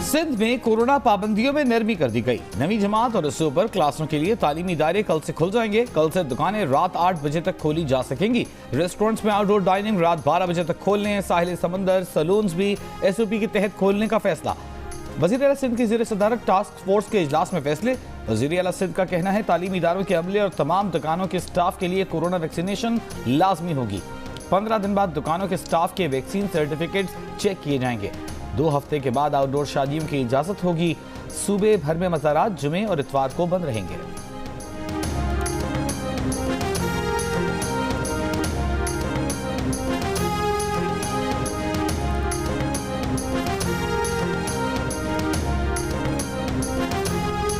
सिंध में कोरोना पाबंदियों में नरमी कर दी गई। नवी जमात और इससे ऊपर क्लासों के लिए तालीमी इदारे कल से खुल जाएंगे। कल से दुकानें रात 8 बजे तक खोली जा सकेंगी। रेस्टोरेंट्स में आउटडोर डाइनिंग रात 12 बजे तक खोलने। साहिल समंदर सलून्स भी SOP के तहत खोलने का फैसला। वज़ीर आला सिंध की ज़ेर सदारत टास्क फोर्स के इजलास में फैसले। वज़ीर आला सिंध का कहना है तालीमी इदारों के अमले और तमाम दुकानों के स्टाफ के लिए कोरोना वैक्सीनेशन लाजमी होगी। 15 दिन बाद दुकानों के स्टाफ के वैक्सीन सर्टिफिकेट चेक किए जाएंगे। 2 हफ्ते के बाद आउटडोर शादियों की इजाजत होगी। सूबे भर में मज़ारात जुमे और इतवार को बंद रहेंगे।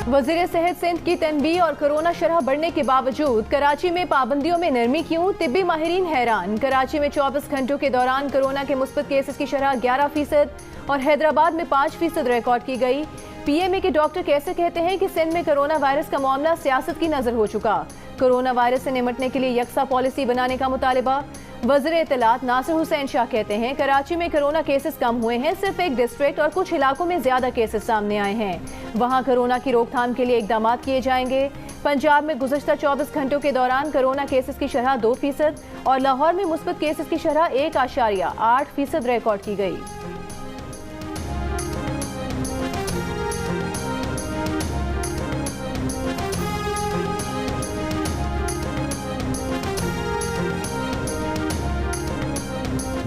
वज़ीर सेहत सिंध की तनबीह और कोरोना शरह बढ़ने के बावजूद कराची में पाबंदियों में नरमी क्यों? तिब्बी माहिरीन हैरान। कराची में 24 घंटों के दौरान कोरोना के मुस्बत केसेस की शरह 11% और हैदराबाद में 5% रिकॉर्ड की गई। PMA के डॉक्टर कैसे कहते हैं कि सिंध में कोरोना वायरस का मामला सियासत की नजर हो चुका। कोरोना वायरस से निपटने के लिए यकसा पॉलिसी बनाने का मुतालिबा। वज़ीर इत्तलात नासिर हुसैन शाह कहते हैं कराची में कोरोना केसेस कम हुए हैं, सिर्फ एक डिस्ट्रिक्ट और कुछ इलाकों में ज्यादा केसेस सामने आए हैं। वहां कोरोना की रोकथाम के लिए इकदाम किए जाएंगे। पंजाब में गुज़श्ता 24 घंटों के दौरान कोरोना केसेस की शरह 2% और लाहौर में मुस्बत केसेस की शरह 1.8% रिकॉर्ड की गई।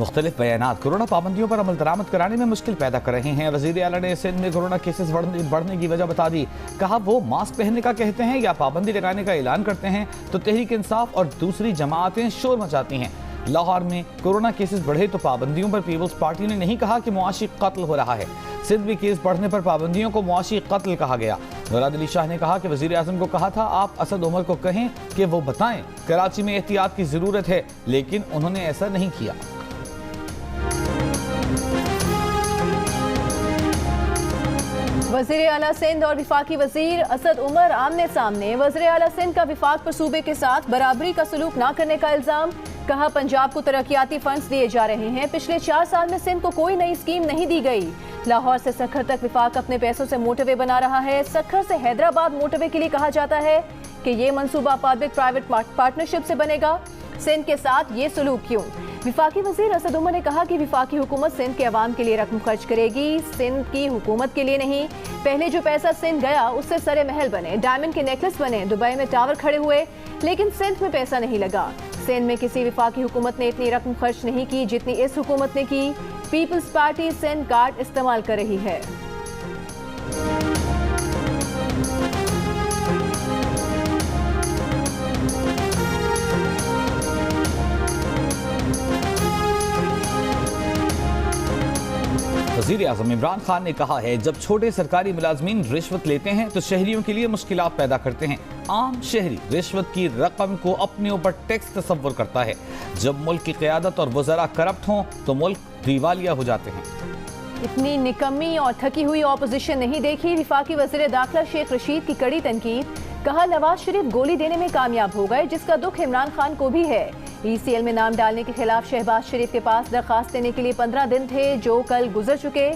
मुख्तलिफ बयानात कोरोना पाबंदियों पर अमल दरामद कराने में मुश्किल पैदा कर रहे हैं। वज़ीर आला ने सिंध में कोरोना केसेस बढ़ने की वजह बता दी। कहा वो मास्क पहनने का कहते हैं या पाबंदी लगाने का ऐलान करते हैं तो तहरीक इंसाफ और दूसरी जमातें शोर मचाती हैं। लाहौर में कोरोना केसेस बढ़े तो पाबंदियों पर पीपल्स पार्टी ने नहीं कहा कि मुआशी कत्ल हो रहा है। सिंध में केस बढ़ने पर पाबंदियों को मुआशी कत्ल कहा गया। मुराद अली शाह ने कहा कि वज़ीर आज़म को कहा था आप असद उमर को कहें कि वो बताएं कराची में एहतियात की जरूरत है, लेकिन उन्होंने ऐसा नहीं किया। वज़ीर आला सिंध और विफाकी वज़ीर असद उमर आमने सामने। वज़ीर आला सिंध का विफाक पर सूबे के साथ बराबरी का सलूक न करने का इल्जाम। कहा पंजाब को तरक्याती फंड्स दिए जा रहे हैं, पिछले 4 साल में सिंध को कोई नई स्कीम नहीं दी गई। लाहौर से सखर तक विफाक अपने पैसों से मोटरवे बना रहा है। सखर से हैदराबाद मोटरवे के लिए कहा जाता है कि ये मंसूबा पब्लिक प्राइवेट पार्टनरशिप से बनेगा। सिंध के साथ ये सलूक क्यों? विफाकी वज़ीर असद उमर ने कहा कि विफाकी हुकूमत सिंध के अवाम के लिए रकम खर्च करेगी, सिंध की हुकूमत के लिए नहीं। पहले जो पैसा सिंध गया उससे सरे महल बने, डायमंड के नेकलेस बने, दुबई में टावर खड़े हुए, लेकिन सिंध में पैसा नहीं लगा। सिंध में किसी विफाकी हुकूमत ने इतनी रकम खर्च नहीं की जितनी इस हुकूमत ने की। पीपल्स पार्टी सिंध कार्ड इस्तेमाल कर रही है। वज़ीर आज़म इमरान खान ने कहा है जब छोटे सरकारी मुलाजमीन रिश्वत लेते हैं तो शहरियों के लिए मुश्किलात पैदा करते हैं। आम शहरी रिश्वत की रकम को अपने ऊपर टैक्स तस्वर करता है। जब मुल्क की क़यादत और वज़रा करप्ट हों तो मुल्क दिवालिया हो जाते हैं। इतनी निकम्मी और थकी हुई ऑपोजिशन नहीं देखी। विफाकी वज़ीर दाखिला शेख रशीद की कड़ी तनकीद। कहा नवाज शरीफ गोली देने में कामयाब हो गए, जिसका दुख इमरान खान को भी है। ECL में नाम डालने के खिलाफ शहबाज शरीफ के पास दरखास्त देने के लिए 15 दिन थे, जो कल गुजर चुके।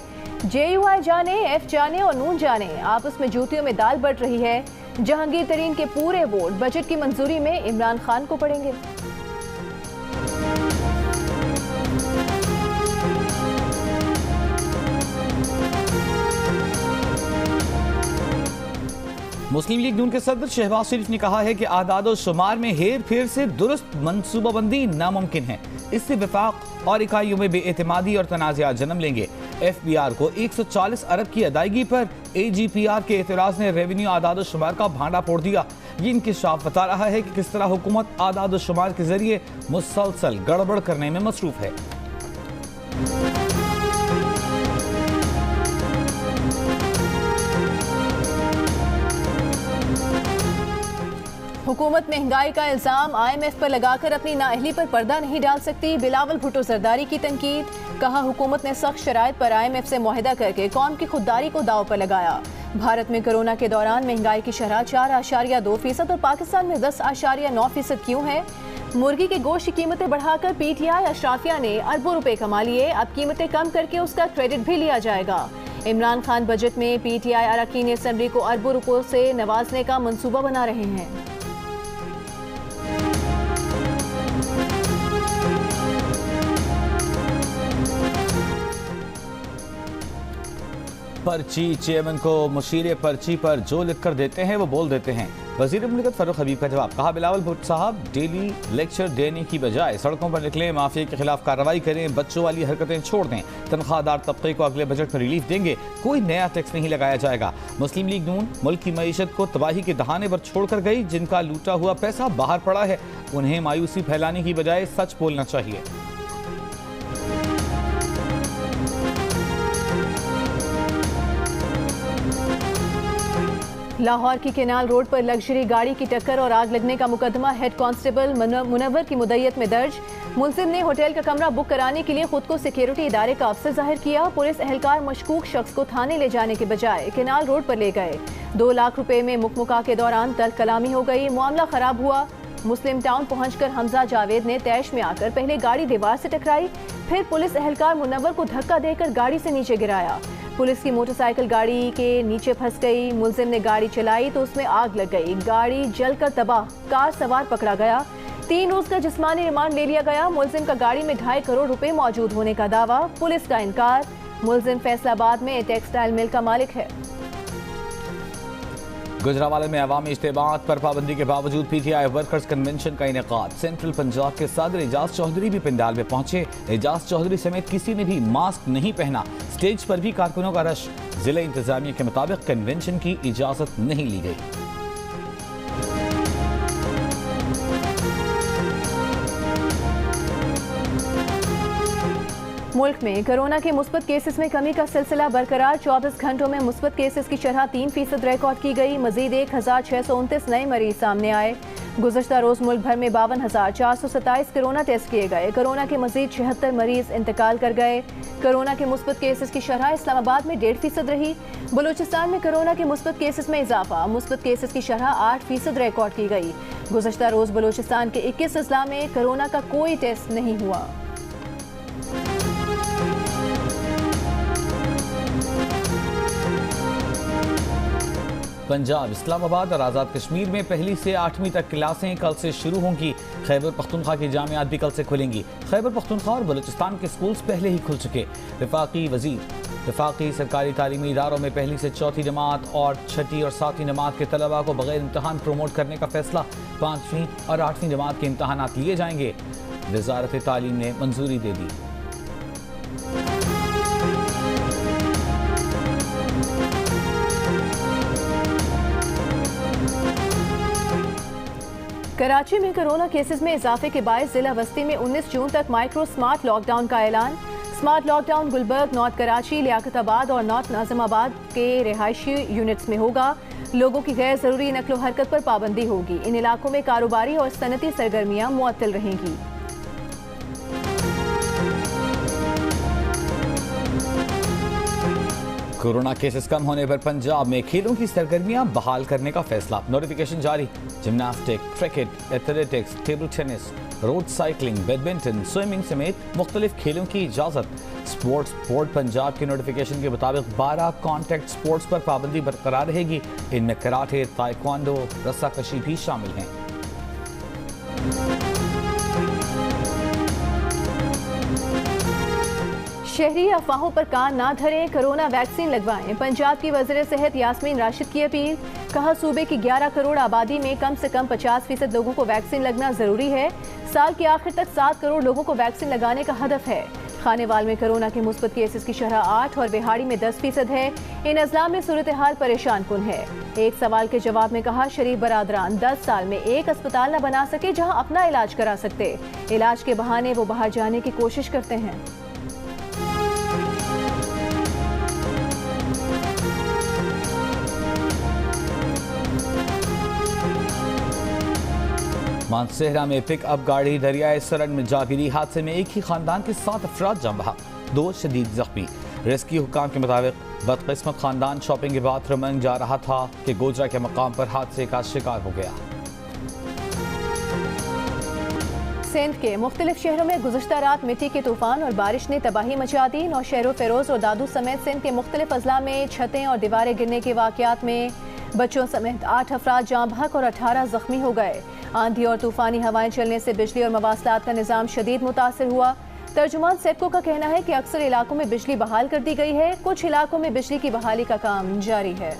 JUI जाने, F जाने और नून जाने, आपस में जूतियों में दाल बढ़ रही है। जहांगीर तरीन के पूरे वोट बजट की मंजूरी में इमरान खान को पड़ेंगे। मुस्लिम लीग नून के सदर शहबाज शरीफ ने कहा है कि आदाद शुमार में हेर फेर से दुरुस्त मनसूबाबंदी नामुमकिन है। इससे विफाक और इकाइयों में बेएतमादी और तनाज़ात जन्म लेंगे। FBR को 140 अरब की अदायगी पर AGPR के एतराज़ ने रेवेन्यू आदाद शुमार का भांडा फोड़ दिया। ये इंकिशाफ बता रहा है कि किस तरह हुकूमत आदाद शुमार के जरिए मुसलसल गड़बड़ करने में मसरूफ है। हुकूमत महंगाई का इल्जाम IMF पर लगाकर अपनी नाअहली पर पर्दा नहीं डाल सकती। बिलावल भुट्टो जरदारी की तनकीद। कहा हुकूमत ने सख्त शराइत पर IMF से मुआहदा करके कौम की खुददारी को दाव पर लगाया। भारत में कोरोना के दौरान महंगाई की शरह 4.2% और पाकिस्तान में 10.9% क्यों है? मुर्गी के गोश्त की कीमतें बढ़ाकर PTI अशराफिया ने अरबों रुपए कमा लिए। अब कीमतें कम करके उसका क्रेडिट भी लिया जाएगा। इमरान खान बजट में पीटीआई अरकान असेंबली को अरबों रुपयों से नवाजने का मंसूबा बना रहे हैं। पर्ची चेयरमैन को मुशीर पर्ची पर जो लिखकर देते हैं वो बोल देते हैं। वजीर मुमलिकत फारूक हबीब का जवाब। कहा बिलावल भुट्टो साहब डेली लेक्चर देने की बजाय सड़कों पर निकलें, माफिया के खिलाफ कार्रवाई करें, बच्चों वाली हरकतें छोड़ दें। तनख्वाहदार तबके को अगले बजट में रिलीफ देंगे, कोई नया टैक्स नहीं लगाया जाएगा। मुस्लिम लीग नून मुल्क की मईशत को तबाही के दहाने पर छोड़कर गई। जिनका लूटा हुआ पैसा बाहर पड़ा है उन्हें मायूसी फैलाने की बजाय सच बोलना चाहिए। लाहौर की केनाल रोड पर लग्जरी गाड़ी की टक्कर और आग लगने का मुकदमा हेड कांस्टेबल मुनव्वर की मुद्दत में दर्ज। मुलजिम ने होटल का कमरा बुक कराने के लिए खुद को सिक्योरिटी इदारे का अफसर जाहिर किया। पुलिस एहलकार मशकूक शख्स को थाने ले जाने के बजाय केनाल रोड पर ले गए। 2 लाख रुपए में मुकमुका के दौरान तल्ख कलामी हो गई। मामला खराब हुआ। मुस्लिम टाउन पहुंचकर हमजा जावेद ने तैश में आकर पहले गाड़ी दीवार से टकराई, फिर पुलिस एहलकार मुनव्वर को धक्का देकर गाड़ी से नीचे गिराया। पुलिस की मोटरसाइकिल गाड़ी के नीचे फंस गई। मुलजिम ने गाड़ी चलाई तो उसमें आग लग गई। गाड़ी जलकर तबाह, कार सवार पकड़ा गया। 3 रोज का जिस्मानी रिमांड ले लिया गया। मुलजिम का गाड़ी में 2.5 करोड़ रुपए मौजूद होने का दावा, पुलिस का इनकार। मुलजिम फैसलाबाद में टेक्सटाइल मिल का मालिक है। गुजरावाला में अवामी इज्तिमाअत पर पाबंदी के बावजूद पीटीआई वर्कर्स कन्वेंशन का इनेकाद। सेंट्रल पंजाब के सदर एजाज चौधरी भी पंडाल में पहुंचे। एजाज चौधरी समेत किसी ने भी मास्क नहीं पहना। स्टेज पर भी कारकुनों का रश। जिला इंतजामिया के मुताबिक कन्वेंशन की इजाजत नहीं ली गई। मुल्क में कोरोना के मुस्बत केसेस में कमी का सिलसिला बरकरार। 24 घंटों में मुस्बत केसेस की शरह 3% रिकॉर्ड की गई। मजीद 1629 नए मरीज सामने आए। गुज़श्ता रोज मुल्क भर में 52,427 कोरोना टेस्ट किए गए। कोरोना के मजीद 76 मरीज इंतकाल कर गए। कोरोना के मुस्बत केसेस की शरह इस्लामाबाद में 1.5% रही। बलूचिस्तान में कोरोना के मुस्बत केसेस में इजाफा। मुस्बत केसेस की शरह 8% रिकॉर्ड की गई। गुज़श्ता रोज बलूचिस्तान के 21 अजला में कोरोना का कोई टेस्ट नहीं हुआ। पंजाब, इस्लामाबाद और आज़ाद कश्मीर में 1ली से 8वीं तक क्लासें कल से शुरू होंगी। खैबर पख्तूनख्वा की जामियात भी कल से खुलेंगी। खैबर पख्तूनख्वा और बलूचिस्तान के स्कूल्स पहले ही खुल चुके। वफाकी सरकारी तालीमी इदारों में 1ली से 4थी जमात और 6ठी और 7वीं जमात के तलबा को बगैर इम्तहान प्रमोट करने का फैसला। 5वीं और 8वीं जमात के इम्तहानात लिए जाएंगे। वजारत तालीम ने मंजूरी दे दी। कराची में कोरोना केसेस में इजाफे के बायस जिला बस्ती में 19 जून तक माइक्रो स्मार्ट लॉकडाउन का ऐलान। Smart lockdown Gulberg, north Karachi, Liaquatabad और नॉर्थ नाजिमाबाद के रिहायशी यूनिट्स में होगा। लोगों की गैर जरूरी नकलो हरकत पर पाबंदी होगी। इन इलाकों में कारोबारी और सनती सरगर्मियां मुअत्तल रहेंगी। कोरोना केसेस कम होने पर पंजाब में खेलों की सरगर्मियां बहाल करने का फैसला। नोटिफिकेशन जारी। Gymnastic, cricket, athletics, table tennis, road cycling, badminton, swimming समेत मुख्तलिफ खेलों की इजाज़त। स्पोर्ट्स बोर्ड पंजाब के नोटिफिकेशन के मुताबिक 12 कॉन्टैक्ट स्पोर्ट्स पर पाबंदी बरकरार रहेगी। इनमें कराटे, ताइक्वांडो, रस्साकशी भी शामिल हैं। शहरी अफवाहों पर कान ना धरें, कोरोना वैक्सीन लगवाएं। पंजाब की वज़ीर सेहत यास्मीन राशिद की अपील। कहा सूबे की 11 करोड़ आबादी में कम से कम 50% लोगों को वैक्सीन लगना जरूरी है। साल के आखिर तक 7 करोड़ लोगों को वैक्सीन लगाने का हदफ है। खानेवाल में कोरोना के मुस्बत केसेस की शरह 8 और बिहाड़ी में 10% है। इन अजला में सूरत हाल परेशान कुन है। एक सवाल के जवाब में कहा शरीफ बरादरान 10 साल में एक अस्पताल न बना सके जहां अपना इलाज करा सकते। इलाज के बहाने वो बाहर जाने की कोशिश करते हैं। मानसेहरा में पिकअप गाड़ी दरियाए सरन में जा गिरी। हादसे में एक ही खानदान के 7 अफराद जान बहा, 2 शदीद जख्मी। रेस्क्यू हुकाम के मुताबिक बदकिस्मत खानदान शॉपिंग के बाद रमंग जा रहा था कि गोजरा के मकाम पर हादसे का शिकार हो गया। सिंध के मुख्तलिफ शहरों में गुज़श्ता रात मिट्टी के तूफान और बारिश ने तबाही मचा दी। नौशहरों, फेरोज और दादू समेत सिंध के मुख्तलिफ अजला में छतें और दीवारें गिरने के वाक़यात में बच्चों समेत 8 अफराद जाँ बहक और 18 जख्मी हो गए। आंधी और तूफानी हवाएं चलने से बिजली और मवासलात का निज़ाम शदीद मुतासर हुआ। तर्जुमान सेपको का कहना है कि अक्सर इलाकों में बिजली बहाल कर दी गई है, कुछ इलाकों में बिजली की बहाली का काम जारी है।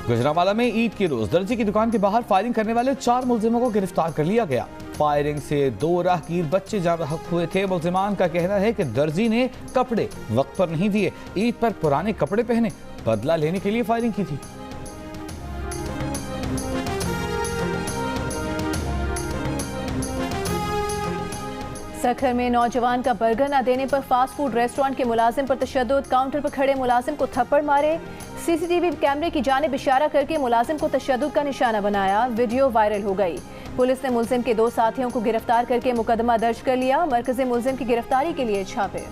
गुजरांवाला में ईद के रोज दर्जी की दुकान के बाहर फायरिंग करने वाले 4 मुलजिमों को गिरफ्तार कर लिया गया। फायरिंग से 2 राहगीर बच्चे जाँ बहक हुए थे। मुलजिमान का कहना है कि दर्जी ने कपड़े वक्त पर नहीं दिए, ईद पर पुराने कपड़े पहने, बदला लेने के लिए फायरिंग की थी। सखर में नौजवान का बर्गर न देने पर फास्ट फूड रेस्टोरेंट के मुलाजिम पर तशद्दुद, काउंटर पर खड़े मुलाजिम को थप्पड़ मारे। सीसीटीवी कैमरे की जानिब इशारा करके मुलाजिम को तशद्दुद का निशाना बनाया। वीडियो वायरल हो गई। पुलिस ने मुलजिम के 2 साथियों को गिरफ्तार करके मुकदमा दर्ज कर लिया। मरकजी मुलजिम की गिरफ्तारी के लिए छापे।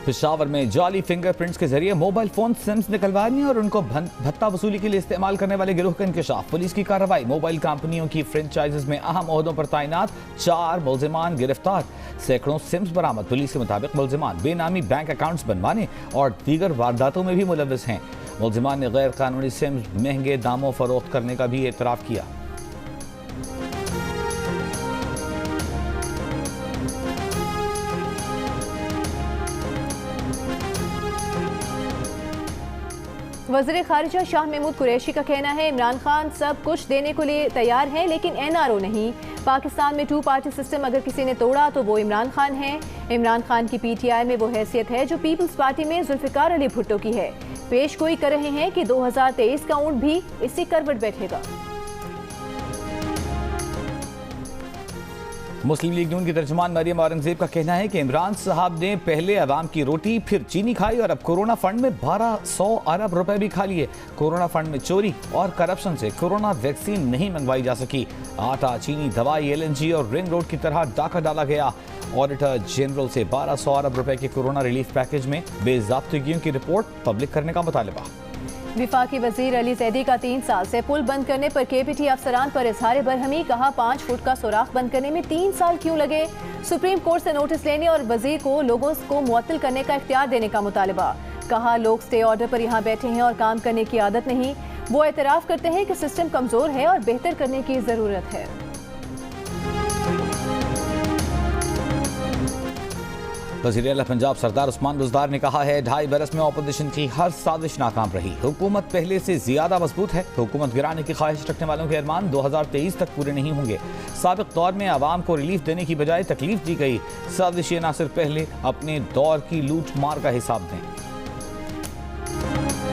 पेशावर में जाली फिंगरप्रिंट्स के जरिए मोबाइल फोन सिम्स निकलवाने और उनको भत्ता वसूली के लिए इस्तेमाल करने वाले गिरोह का इंकशाफ। पुलिस की कार्रवाई। मोबाइल कंपनियों की फ्रेंचाइजीज में अहम ओहदों पर तैनात 4 मुलजिमान गिरफ्तार। सैकड़ों सिम्स बरामद। पुलिस के मुताबिक मुलजिमान बेनामी बैंक अकाउंट्स बनवाने और दीगर वारदातों में भी मुलव्विस हैं। मुलजिमान ने गैर कानूनी सिम्स महंगे दामों फरोख्त करने का भी एतराफ किया। वज़ीर ख़ारिजा शाह महमूद कुरैशी का कहना है इमरान खान सब कुछ देने को लिए तैयार हैं, लेकिन NRO नहीं। पाकिस्तान में 2 पार्टी सिस्टम अगर किसी ने तोड़ा तो वो इमरान खान है। इमरान खान की PTI में वो हैसियत है जो पीपल्स पार्टी में जुल्फ़िकार अली भुट्टो की है। पेश गोई कर रहे हैं कि 2023 का ऊंट भी इसी करवट बैठेगा। मुस्लिम लीग नून की तर्जुमान मरियम औरंगजेब का कहना है कि इमरान साहब ने पहले अवाम की रोटी फिर चीनी खाई और अब कोरोना फंड में 1200 अरब रुपए भी खा लिए। कोरोना फंड में चोरी और करप्शन से कोरोना वैक्सीन नहीं मंगवाई जा सकी। आटा, चीनी, दवाई, LNG और रिंग रोड की तरह डाका डाला गया। ऑडिटर जनरल से 1200 अरब रुपए के कोरोना रिलीफ पैकेज में बेज़ाब्तगियों की रिपोर्ट पब्लिक करने का मुतालबा। विफाकी वजीर अली जैदी का 3 साल से पुल बंद करने पर KPT अफसरान पर इजहार बरहमी। कहा 5 फुट का सुराख बंद करने में 3 साल क्यों लगे। सुप्रीम कोर्ट से नोटिस लेने और वजीर को लोगों को मुअत्तल करने का इख्तियार देने का मुतालबा। कहा लोग स्टे ऑर्डर पर यहाँ बैठे हैं और काम करने की आदत नहीं। वो एतराफ़ करते हैं कि सिस्टम कमजोर है और बेहतर करने की जरूरत है। वज़ीर आला पंजाब सरदार उस्मान बुज़दार ने कहा है 2.5 बरस में ऑपोजिशन की हर साजिश नाकाम रही। हुकूमत पहले से ज्यादा मजबूत है। हुकूमत गिराने की ख्वाहिश रखने वालों के अरमान 2023 तक पूरे नहीं होंगे। साबिक दौर में आवाम को रिलीफ देने की बजाय तकलीफ दी गई। साजिश नासिर पहले अपने दौर की लूट मार का हिसाब दें।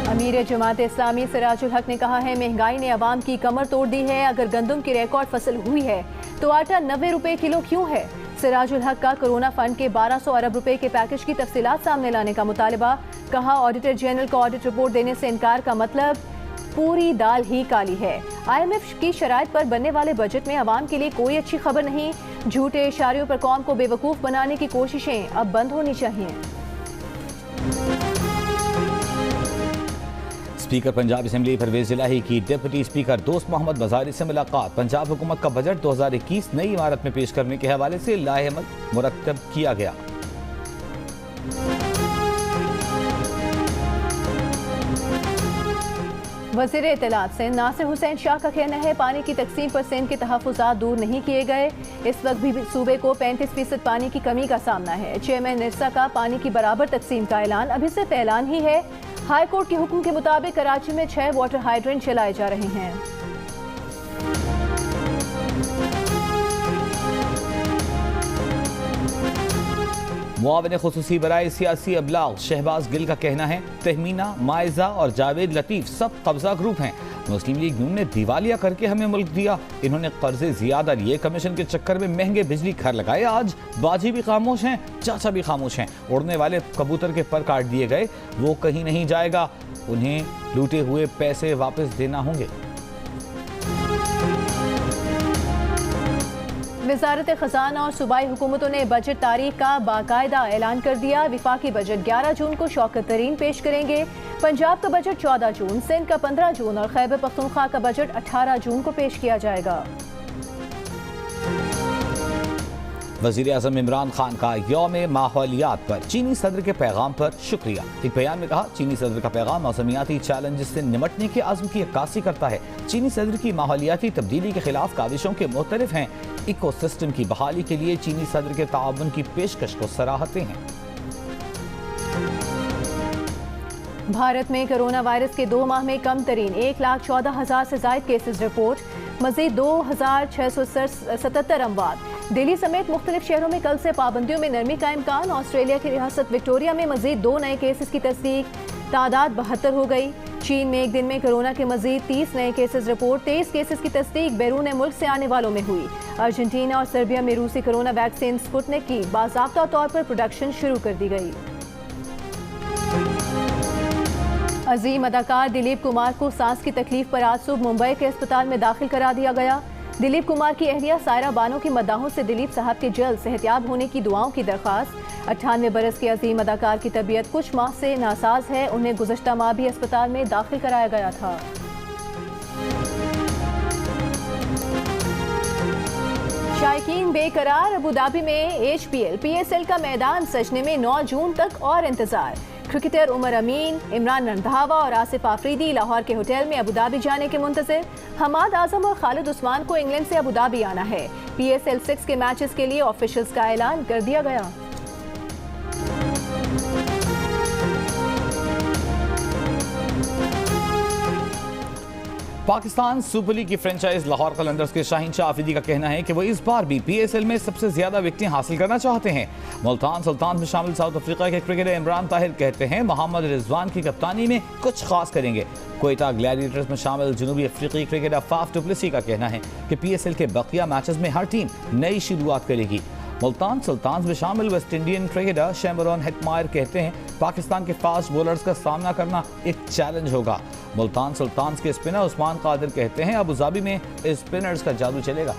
अमीर जमात इस्लामी सिराजुल हक ने कहा है महंगाई ने अवाम की कमर तोड़ दी है। अगर गंदम की रिकॉर्ड फसल हुई है तो आटा 90 रुपए किलो क्यों है। सिराजुल हक का कोरोना फंड के 1200 अरब रुपए के पैकेज की तफसीलात सामने लाने का मुतालबा। कहा ऑडिटर जनरल को ऑडिट रिपोर्ट देने से इनकार का मतलब पूरी दाल ही काली है। IMF की शराइत पर बनने वाले बजट में अवाम के लिए कोई अच्छी खबर नहीं। झूठे इशारियों पर कौम को बेवकूफ बनाने की कोशिशें अब बंद होनी चाहिए। स्पीकर पंजाब असेंबली परवेज इलाही की डिप्टी स्पीकर दोस्त मोहम्मद मज़ारी से मुलाकात। पंजाब हुकूमत का बजट 2021 नई इमारत में पेश करने के हवाले से लाहेमत मुरतब किया गया। वज़ीर इत्तलात सिंध नासिर हुसैन शाह का कहना है पानी की तकसीम पर सिंध के तहफ़्फ़ुज़ात दूर नहीं किए गए। इस वक्त भी सूबे को 35% पानी की कमी का सामना है। चेयरमैन निरसा का पानी की बराबर तकसीम का ऐलान अभी सिर्फ ऐलान ही है। हाई कोर्ट के हुक्म के मुताबिक कराची में 6 वाटर हाइड्रेंट चलाए जा रहे हैं। मुआविन खुसूसी बराए सियासी अबलाग शहबाज गिल का कहना है तहमीना, माइजा और जावेद लतीफ सब कब्जा ग्रुप हैं। मुस्लिम लीग नून ने दिवालिया करके हमें मुल्क दिया। इन्होंने कर्जे ज्यादा लिए, कमीशन के चक्कर में महंगे बिजली घर लगाए। आज बाजी भी खामोश हैं, चाचा भी खामोश हैं। उड़ने वाले कबूतर के पर काट दिए गए, वो कहीं नहीं जाएगा। उन्हें लूटे हुए पैसे वापस देना होंगे। वजारत खजाना और सूबाई हुकूमतों ने बजट तारीख का बाकायदा ऐलान कर दिया। विफाकी बजट 11 जून को शौकत तरीन पेश करेंगे। पंजाब का बजट 14 जून, सिंध का 15 जून और खैबर पख्तूनख्वा का बजट 18 जून को पेश किया जाएगा। वज़ीर आज़म इमरान खान का यौम माहौलियात पर चीनी सदर के पैगाम पर शुक्रिया। एक बयान में कहा, चीनी सदर का पैगाम मौसमियाती चैलेंज से निमटने के अज़्म की अक्कासी करता है। चीनी सदर की माहौलियाती तब्दीली के खिलाफ काविशों के मुख्तलिफ हैं। इकोसिस्टम की बहाली के लिए चीनी सदर के ताउन की पेशकश को सराहते हैं। भारत में कोरोना वायरस के 2 माह में कम तरीन 1,14,000 से ज़ायद केसेस रिपोर्ट। मज़ीद 2,677 अमवात। दिल्ली समेत मुख्तलिफ शहरों में कल से पाबंदियों में नरमी का इम्कान। ऑस्ट्रेलिया की रियासत विक्टोरिया में मज़ीद 2 नए केसेस की तस्दीक, तादाद 72 हो गई। चीन में एक दिन में कोरोना के मज़ीद 30 नए केसेस रिपोर्ट। 23 केसेस की तस्दीक बैरून मुल्क से आने वालों में हुई। अर्जेंटीना और सर्बिया में रूसी कोरोना वैक्सीन स्पुतनिक की बाज़ाब्ता तौर पर प्रोडक्शन शुरू कर दी गई। अजीम अदाकार दिलीप कुमार को सांस की तकलीफ पर आज सुबह मुंबई के अस्पताल में दाखिल करा दिया गया। दिलीप कुमार की अहलिया सायरा बानो की मद्दाहों से दिलीप साहब के जल्द सेहतयाब होने की दुआओं की दरख्वास्त। 98 बरस के अजीम अदाकार की तबीयत कुछ माह से नासाज है। उन्हें गुज़श्ता माह भी अस्पताल में दाखिल कराया गया था। शायकीन बेकरार, अबू धाबी में HPL PSL का मैदान सजने में 9 जून तक और इंतजार। क्रिकेटर उमर अमीन, इमरान रंधावा और आसिफ आफरीदी लाहौर के होटल में अबू धाबी जाने के मुंतज़िर। हमाद आजम और खालिद उस्मान को इंग्लैंड से अबू धाबी आना है। PSL 6 के मैचेस के लिए ऑफिशियल्स का ऐलान कर दिया गया। पाकिस्तान सुपर लीग की फ्रेंचाइज लाहौर कलंदर्स के शाहीन आफरीदी का कहना है कि वो इस बार भी PSL में सबसे ज्यादा विकेटें हासिल करना चाहते हैं। मुल्तान सुल्तान में शामिल साउथ अफ्रीका के क्रिकेटर इमरान ताहिर कहते हैं मोहम्मद रिजवान की कप्तानी में कुछ खास करेंगे। क्वेटा ग्लैडिएटर्स में शामिल जनूबी अफ्रीकी क्रिकेटर फाफ डुप्लेसी का कहना है कि PSL के बकिया मैचेस में हर टीम नई शुरुआत करेगी। मुल्तान सुल्तान में शामिल वेस्ट इंडियन क्रिकेटर शैमरॉन हेटमायर कहते हैं पाकिस्तान के फास्ट बॉलर्स का सामना करना एक चैलेंज होगा। मुल्तान सुल्तान के स्पिनर उस्मान कादिर कहते हैं अबू धाबी में स्पिनर्स का जादू चलेगा।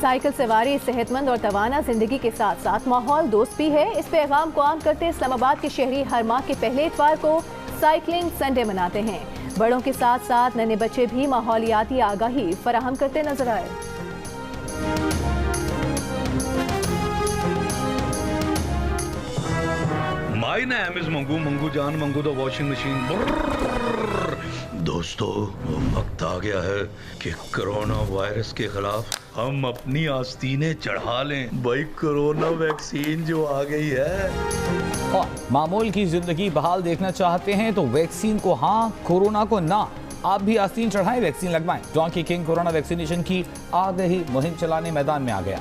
साइकिल सवारी सेहतमंद और तवाना जिंदगी के साथ साथ माहौल दोस्त भी है। इस पैगाम को आम करते इस्लामाबाद के शहरी हर माह के पहले इतवार को साइकिलिंग संडे मनाते हैं। बड़ों के साथ साथ नन्हे बच्चे भी माहौलियाती आगाही फराहम करते नजर आए। My name is Mangu, Mangu जान मंगू द वॉशिंग मशीन। दोस्तों, वक्त आ गया है कि कोरोना वायरस के खिलाफ हम अपनी आस्तीनें चढ़ा लें। भाई कोरोना वैक्सीन जो आ गई है। और मामूल की जिंदगी बहाल देखना चाहते हैं तो वैक्सीन को हाँ, कोरोना को ना। आप भी आस्तीन चढ़ाएं, वैक्सीन लगवाएं। डोंकी किंग कोरोना वैक्सीनेशन की आगाही मुहिम चलाने मैदान में आ गया।